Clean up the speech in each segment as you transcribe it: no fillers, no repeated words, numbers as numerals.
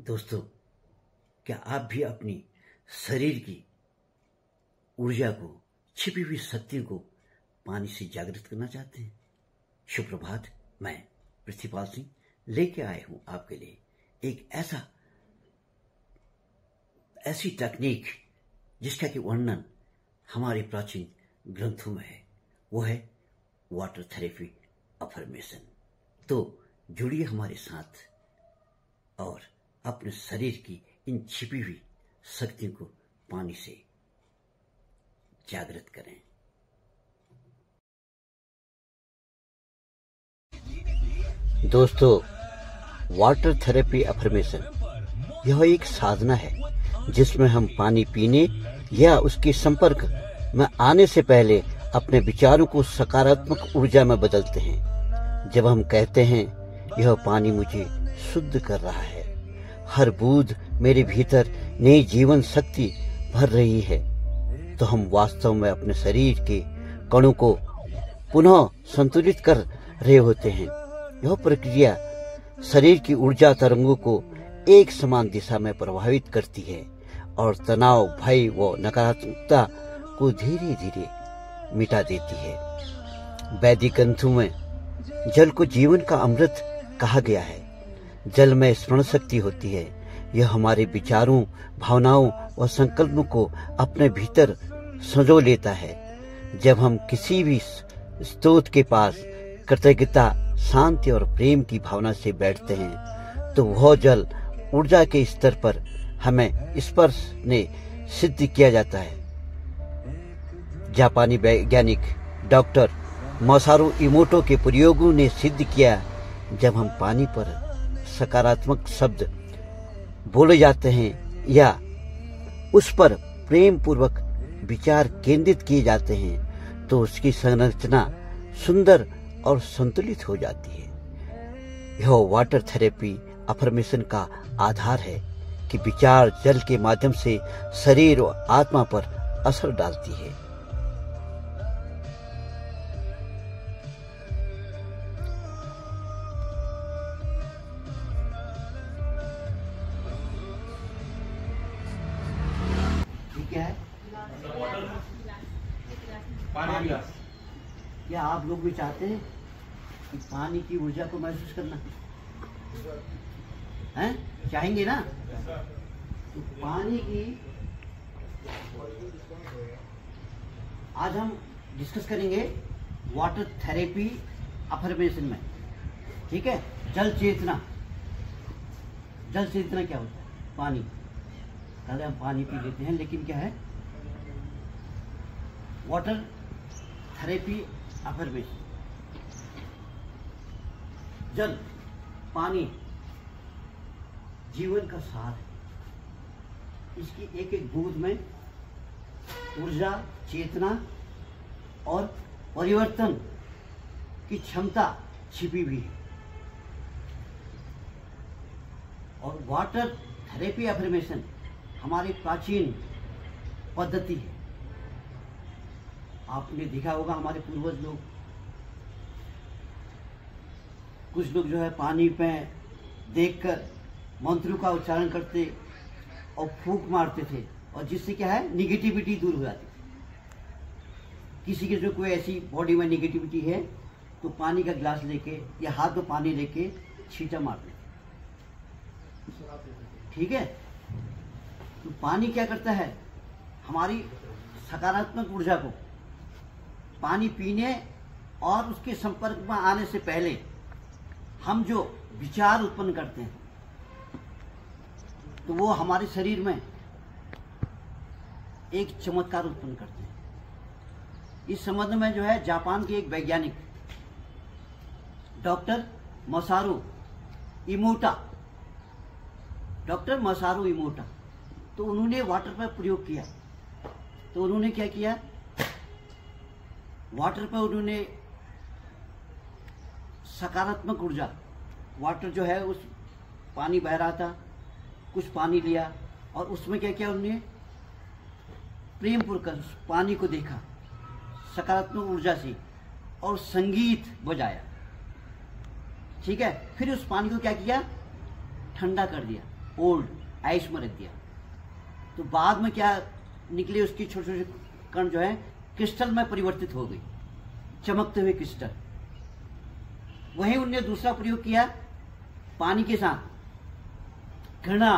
दोस्तों, क्या आप भी अपनी शरीर की ऊर्जा को, छिपी हुई शक्तियों को पानी से जागृत करना चाहते हैं? शुभ प्रभात। मैं पृथ्वीपाल सिंह लेके आए हूं आपके लिए एक ऐसी तकनीक जिसका कि वर्णन हमारे प्राचीन ग्रंथों में है। वो है वाटर थेरेपी अफर्मेशन। तो जुड़िए हमारे साथ और अपने शरीर की इन छिपी हुई शक्तियों को पानी से जागृत करें। दोस्तों, वाटर थेरेपी अफर्मेशन यह एक साधना है जिसमें हम पानी पीने या उसके संपर्क में आने से पहले अपने विचारों को सकारात्मक ऊर्जा में बदलते हैं। जब हम कहते हैं यह पानी मुझे शुद्ध कर रहा है, हर बूंद मेरे भीतर नई जीवन शक्ति भर रही है, तो हम वास्तव में अपने शरीर के कणों को पुनः संतुलित कर रहे होते हैं। यह प्रक्रिया शरीर की ऊर्जा तरंगों को एक समान दिशा में प्रभावित करती है और तनाव, भय व नकारात्मकता को धीरे धीरे मिटा देती है। वैदिक ग्रंथों में जल को जीवन का अमृत कहा गया है। जल में स्मरण शक्ति होती है। यह हमारे विचारों, भावनाओं और संकल्पों को अपने भीतर संजो लेता है। जब हम किसी भी स्रोत के पास कृतज्ञता, शांति और प्रेम की भावना से बैठते हैं तो वह जल ऊर्जा के स्तर पर हमें स्पर्श ने सिद्ध किया जाता है। जापानी वैज्ञानिक डॉक्टर मसारू इमोटो के प्रयोगों ने सिद्ध किया, जब हम पानी पर सकारात्मक शब्द बोले जाते हैं या उस पर प्रेम पूर्वक विचार केंद्रित किए जाते हैं तो उसकी संरचना सुंदर और संतुलित हो जाती है। यह वाटर थेरेपी अफर्मेशन का आधार है कि विचार जल के माध्यम से शरीर और आत्मा पर असर डालती है। क्या है? पानी गिलास। क्या आप लोग भी चाहते हैं कि पानी की ऊर्जा को महसूस करना है? चाहेंगे ना? तो पानी की आज हम डिस्कस करेंगे वाटर थेरेपी अफर्मेशन में। ठीक है? जल चेतना। जल चेतना क्या होता है? पानी। पहले हम पानी पी लेते हैं, लेकिन क्या है? Water therapy affirmation. जल, पानी जीवन का सार है। इसकी एक एक बूंद में ऊर्जा, चेतना और परिवर्तन की क्षमता छिपी हुई है। और वाटर थेरेपी अफर्मेशन हमारी प्राचीन पद्धति है। आपने देखा होगा हमारे पूर्वज लोग, कुछ लोग जो है पानी पे देखकर मंत्रों का उच्चारण करते और फूंक मारते थे, और जिससे क्या है, निगेटिविटी दूर हो जाती थी। किसी के जो कोई ऐसी बॉडी में निगेटिविटी है तो पानी का गिलास लेके या हाथ में पानी लेके छींटा मारते थे। ठीक है? तो पानी क्या करता है? हमारी सकारात्मक ऊर्जा को, पानी पीने और उसके संपर्क में आने से पहले हम जो विचार उत्पन्न करते हैं तो वो हमारे शरीर में एक चमत्कार उत्पन्न करते हैं। इस संबंध में जो है जापान के एक वैज्ञानिक डॉक्टर मसारू इमोटा, तो उन्होंने वाटर पर प्रयोग किया। तो उन्होंने क्या किया? वाटर पर उन्होंने सकारात्मक ऊर्जा, वाटर जो है उस पानी बह रहा था, कुछ पानी लिया और उसमें क्या किया उन्होंने? प्रेम पूर्वक पानी को देखा सकारात्मक ऊर्जा से और संगीत बजाया। ठीक है? फिर उस पानी को क्या किया? ठंडा कर दिया, ओल्ड, आइस में रख दिया, तो बाद में क्या निकले, उसकी छोटे छोटे कण जो है क्रिस्टल में परिवर्तित हो गई, चमकते हुए क्रिस्टल। वहीं उनने दूसरा प्रयोग किया पानी के साथ, घृणा,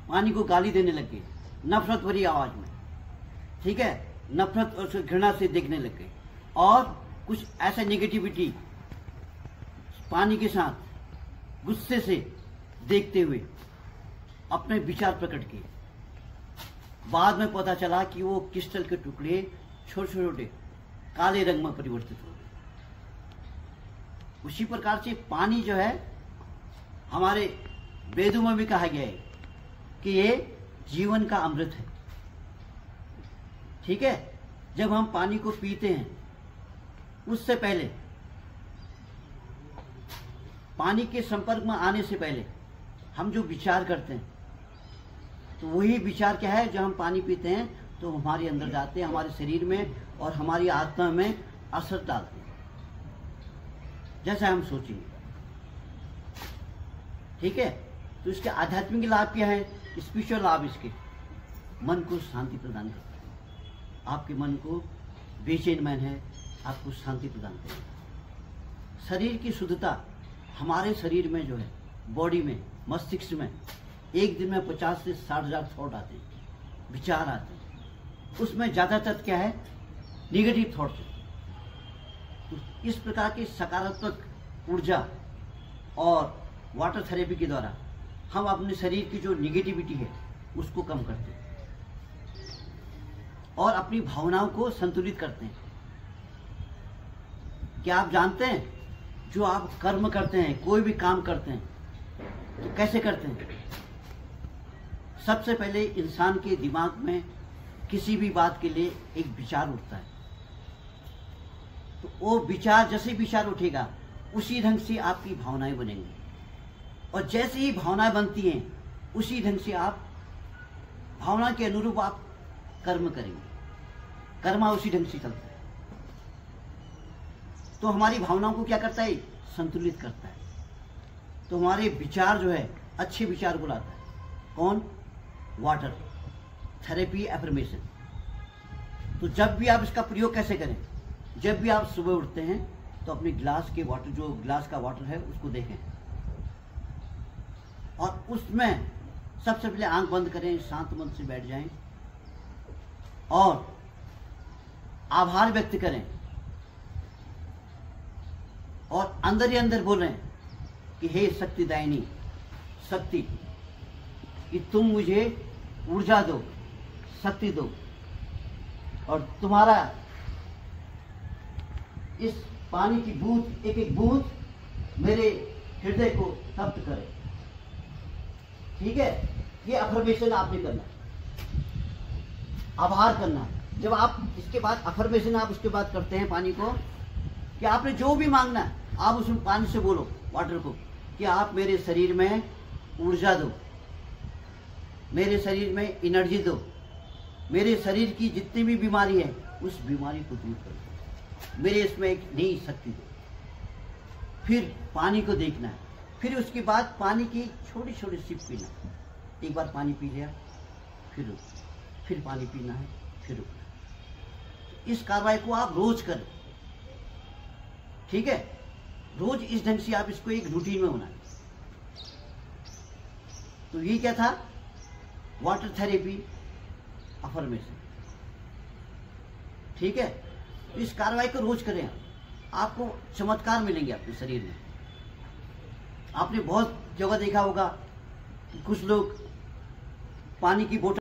पानी को गाली देने लगे नफरत भरी आवाज में, ठीक है, नफरत और घृणा से देखने लग गए, और कुछ ऐसा नेगेटिविटी पानी के साथ गुस्से से देखते हुए अपने विचार प्रकट किए। बाद में पता चला कि वो क्रिस्टल के टुकड़े छोटे छोटे काले रंग में परिवर्तित हो गए। उसी प्रकार से पानी जो है, हमारे वेदों में भी कहा गया है कि ये जीवन का अमृत है, ठीक है। जब हम पानी को पीते हैं, उससे पहले, पानी के संपर्क में आने से पहले हम जो विचार करते हैं, तो वही विचार क्या है, जब हम पानी पीते हैं तो हमारे अंदर जाते हैं, हमारे शरीर में और हमारी आत्मा में असर डालते हैं, जैसा हम सोचेंगे, ठीक है। तो इसके आध्यात्मिक लाभ क्या है, स्पिरिचुअल लाभ इसके मन को शांति प्रदान करता है, आपके मन को बेचैन मन है, आपको शांति प्रदान करेगा। शरीर की शुद्धता, हमारे शरीर में जो है, बॉडी में, मस्तिष्क में एक दिन में 50 से 60,000 थॉट आते हैं, विचार आते हैं, उसमें ज्यादातर क्या है, निगेटिव थॉट्स। तो इस प्रकार की सकारात्मक ऊर्जा और वाटर थेरेपी के द्वारा हम अपने शरीर की जो निगेटिविटी है उसको कम करते हैं और अपनी भावनाओं को संतुलित करते हैं। क्या आप जानते हैं, जो आप कर्म करते हैं, कोई भी काम करते हैं, तो कैसे करते हैं? सबसे पहले इंसान के दिमाग में किसी भी बात के लिए एक विचार उठता है, तो वो विचार, जैसे विचार उठेगा उसी ढंग से आपकी भावनाएं बनेंगी, और जैसे ही भावनाएं बनती हैं उसी ढंग से आप भावना के अनुरूप आप कर्म करेंगे, कर्मा उसी ढंग से चलता है। तो हमारी भावनाओं को क्या करता है, संतुलित करता है। तो हमारे विचार जो है, अच्छे विचार को लाता है। कौन? Water therapy affirmation. तो जब भी आप इसका प्रयोग कैसे करें, जब भी आप सुबह उठते हैं तो अपने गिलास के वाटर, जो गिलास का वाटर है उसको देखें, और उसमें सबसे पहले आंख बंद करें, शांत मन से बैठ जाएं और आभार व्यक्त करें, और अंदर ही अंदर बोल रहे हैं कि हे शक्तिदायिनी, शक्ति, कि तुम मुझे ऊर्जा दो, शक्ति दो, और तुम्हारा इस पानी की बूंद, एक एक बूंद मेरे हृदय को तप्त करे। ठीक है, ये अफर्मेशन आपने करना है, आभार करना है। जब आप इसके बाद अफर्मेशन आप उसके बाद करते हैं पानी को, कि आपने जो भी मांगना है आप उसमें पानी से बोलो, वाटर को, कि आप मेरे शरीर में ऊर्जा दो, मेरे शरीर में एनर्जी दो, मेरे शरीर की जितनी भी बीमारी है उस बीमारी को दूर करो, मेरे इसमें एक नई शक्ति दो। फिर पानी को देखना है, फिर उसके बाद पानी की छोटी छोटी सिप पीना। एक बार पानी पी लिया, फिर पानी पीना है, फिर रुकना। इस कार्रवाई को आप रोज करें, ठीक है, रोज इस ढंग से आप इसको एक रूटीन में होना है। तो ये क्या था, वाटर थेरेपी अफर्मेशन, ठीक है। इस कार्रवाई को रोज करें, आपको चमत्कार मिलेंगे अपने शरीर में। आपने बहुत जगह देखा होगा कि कुछ लोग पानी की बोतल